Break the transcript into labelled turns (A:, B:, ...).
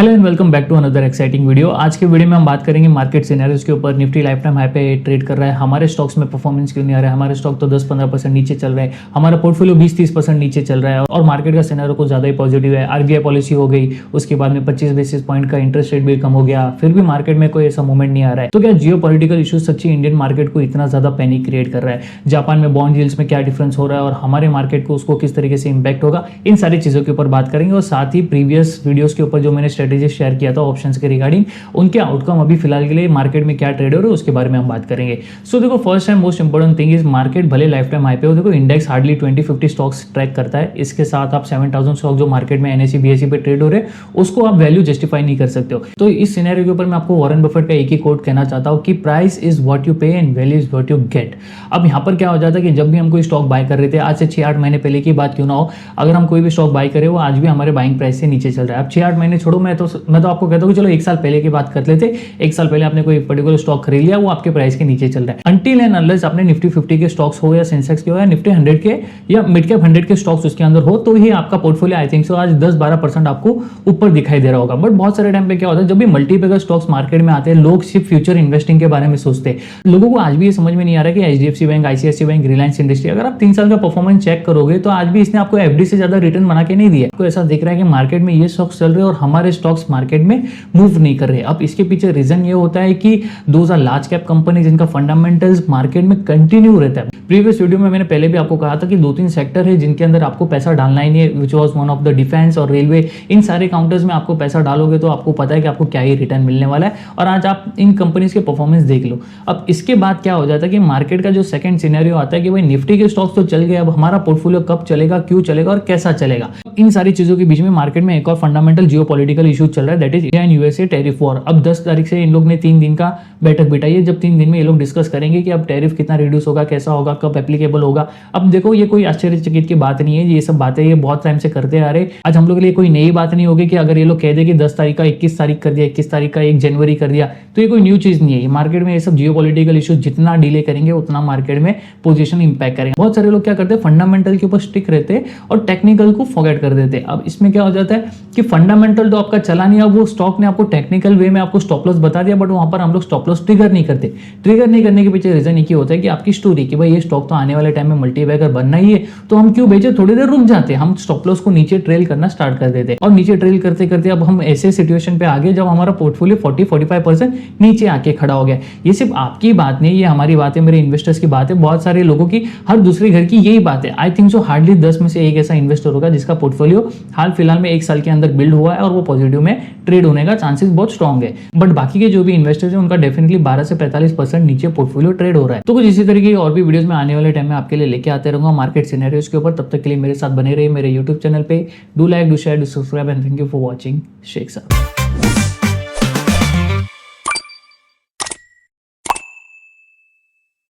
A: Hello and welcome back to another exciting video. आज के video में हम बात करेंगे मार्केट सिनेरियोज के ऊपर। निफ्टी लाइफ टाइम हाई पे ट्रेड कर रहा है, हमारे स्टॉक्स में परफॉर्मेंस क्यों नहीं आ रहा है? हमारे स्टॉक तो 10-15% नीचे चल रहे हैं, हमारा पोर्टफोलियो 20-30% नीचे चल रहा है और मार्केट का सिनेरियो कुछ ज़्यादा ही पॉजिटिव है। आरबीआई पॉलिसी हो गई, उसके बाद में 25 बेसिस पॉइंट का इंटरेस्ट रेट भी कम हो गया, फिर भी मार्केट में कोई ऐसा मूवमेंट नहीं आ रहा है। तो क्या जियो पॉलिटिकल इशूज सच्ची इंडियन मार्केट को इतना ज़्यादा पैनिक क्रिएट कर रहा है? जापान में बॉन्ड यील्ड्स में क्या डिफरेंस हो रहा है और हमारे मार्केट को उसको किस तरीके से इंपैक्ट होगा, इन सारी चीज़ों के ऊपर बात करेंगे। और साथ ही प्रीवियस वीडियोस के ऊपर जो मैंने स्ट्रेटेजी शेयर किया था ऑप्शंस के रिगार्डिंग, उनके आउटकम अभी फिलहाल के लिए मार्केट में क्या ट्रेड हो रहा है उसके बारे में हम बात करेंगे। सो देखो, first and most important thing is market भले लाइफ टाइम हाई पे हो, देखो इंडेक्स हार्डली 20-50 स्टॉक्स ट्रैक करता है। इसके साथ आप 7000 स्टॉक जो मार्केट में एनएसई बीएसई पे ट्रेड हो रहे हैं उसको आप वैल्यू जस्टिफाई नहीं कर सकते हो। तो इस सिनेरियो के ऊपर मैं आपको वॉरेन बफेट का एक ही कोट कहना चाहता हूं कि प्राइस इज व्हाट यू पे and value is what you get. अब यहाँ पर क्या हो जाता है कि जब भी हम कोई स्टॉक बाय कर रहे थे, आज से 6-8 महीने पहले की बात क्यों ना हो, अगर हम कोई भी स्टॉक बाय करें वो आज भी हमारे बाइंग प्राइस से नीचे चल रहा है। अब 6-8 महीने छोड़ो, मैं तो आपको कहता हूँ कि चलो 1 साल पहले की बात कर लेते। 1 साल पहले आपने कोई पर्टिकुलर स्टॉक खरीद लिया, वो आपके प्राइस के नीचे चल रहा है। अनटिल एंड अनलेस आपने निफ्टी 50 के स्टॉक्स हो या सेंसेक्स के हो या निफ्टी 100 के या मिड कैप 100 के स्टॉक्स उसके अंदर हो, तो ही आपका पोर्टफोलियो आई थिंक सो आज 10-12% आपको ऊपर दिखाई दे रहा होगा। बट बहुत सारे टाइम पे क्या होता है, जब भी मल्टीपैकर स्टॉक्स मार्केट में आते हैं, लोग सिर्फ फ्यूचर इन्वेस्टिंग के बारे में सोचते हैं। लोगों को आज भी ये समझ में नहीं आ रहा कि HDFC bank, ICICI bank, Reliance industry, अगर आप 3 साल का परफॉर्मेंस चेक करोगे तो आज भी इसने आपको एफडी से ज्यादा रिटर्न बना के नहीं दिया। आपको ऐसा दिख रहा है कि मार्केट में ये स्टॉक्स चल रहे हैं और हमारे स्टॉक्स मार्केट में मूव नहीं कर रहे। अब इसके पीछे रीजन ये होता है कि those are large cap company जिनका फंडामेंटल्स मार्केट में कंटिन्यू रहता है। प्रीवियस वीडियो में मैंने पहले भी आपको कहा था कि 2-3 सेक्टर है जिनके अंदर आपको पैसा डालना ही नहीं है, which was one of the defence और रेलवे। इन सारे काउंटर्स में आपको पैसा डालोगे तो आपको पता है कि आपको क्या ही रिटर्न मिलने वाला है। और आज आप इन कंपनीज के परफॉर्मेंस देख लो। अब इसके बाद क्या हो जाता है कि मार्केट का जो सेकंड सिनेरियो आता है कि भाई निफ्टी के स्टॉक्स तो चल गए, अब हमारा पोर्टफोलियो कब चलेगा, क्यों चलेगा और कैसा चलेगा। इन सारी चीजों के बीच में मार्केट में एक और फंडामेंटल जियो पॉलिटिकल इशू चल रहा है, that is India and USA tariff war. अब 10 तारीख से इन लोग ने 3 दिन का बैठक बिठाई है, जब 3 दिन में ये लोग डिस्कस करेंगे कि अब टैरिफ कितना रिड्यूस होगा, कैसा होगा, कब एप्लीकेबल होगा। अब देखो, ये कोई आश्चर्यचकित की बात नहीं है, ये सब बातें ये बहुत टाइम से करते आ रहे। आज हम लोग के लिए कोई नई बात नहीं होगी कि अगर ये लोग कह दे कि 10 तारीख का 21 तारीख कर दिया, 21 तारीख का 1 जनवरी कर दिया, तो ये कोई न्यू चीज नहीं है। मार्केट में ये सब जियो पॉलिटिकल इशू जितना डिले करेंगे उतना मार्केट में पोजीशन इंपैक्ट करेंगे। बहुत सारे लोग क्या करते हैं, फंडामेंटल के ऊपर स्टिक रहते हैं और टेक्निकल को फॉरगेट कर देते हैं। अब इसमें क्या हो जाता है कि फंडामेंटल तो आपका चला नहीं, अब वो स्टॉक ने आपको टेक्निकल वे में आपको स्टॉप लॉस बता दिया, बट वहां पर हम लोग स्टॉप लॉस ट्रिगर नहीं करते। ट्रिगर नहीं करने के पीछे रीजन एक ही होता है कि आपकी स्टोरी कि भाई ये स्टॉक तो आने वाले टाइम में मल्टीबैगर बनना ही है, तो हम क्यों बेचे, थोड़ी देर रुक जाते, हम स्टॉप लॉस को नीचे ट्रेल करना स्टार्ट कर देते। और नीचे ट्रेल करते करते अब हम ऐसे सिचुएशन पे आ गए जब हमारा पोर्टफोलियो 40-45% नीचे आके खड़ा हो गया। ये सिर्फ आपकी बात नहीं, ये हमारी बात है, मेरे इन्वेस्टर्स की बात है, बहुत सारे लोगों की, हर दूसरे घर की यही बात है। आई थिंक सो हार्डली 10 में से एक ऐसा इन्वेस्टर होगा जिसका पोर्टफोलियो हाल फिलहाल में 1 साल के अंदर बिल्ड हुआ है और वो पॉजिटिव में ट्रेड होने का चांसेस बहुत स्ट्रॉन्ग है। बट बाकी के जो भी इन्वेस्टर्स हैं उनका डेफिनेटली 12 से 45% नीचे पोर्टफोलियो ट्रेड हो रहा है। तो कुछ इसी तरीके की और भी वीडियोस में आने वाले टाइम में आपके लिए लेके आते रहूंगा मार्केट सिनेरियोस के ऊपर। तब तक के लिए मेरे साथ बने रहिए मेरे यूट्यूब चैनल पे। Do like, do share, do subscribe and thank you for watching. शेख साहब।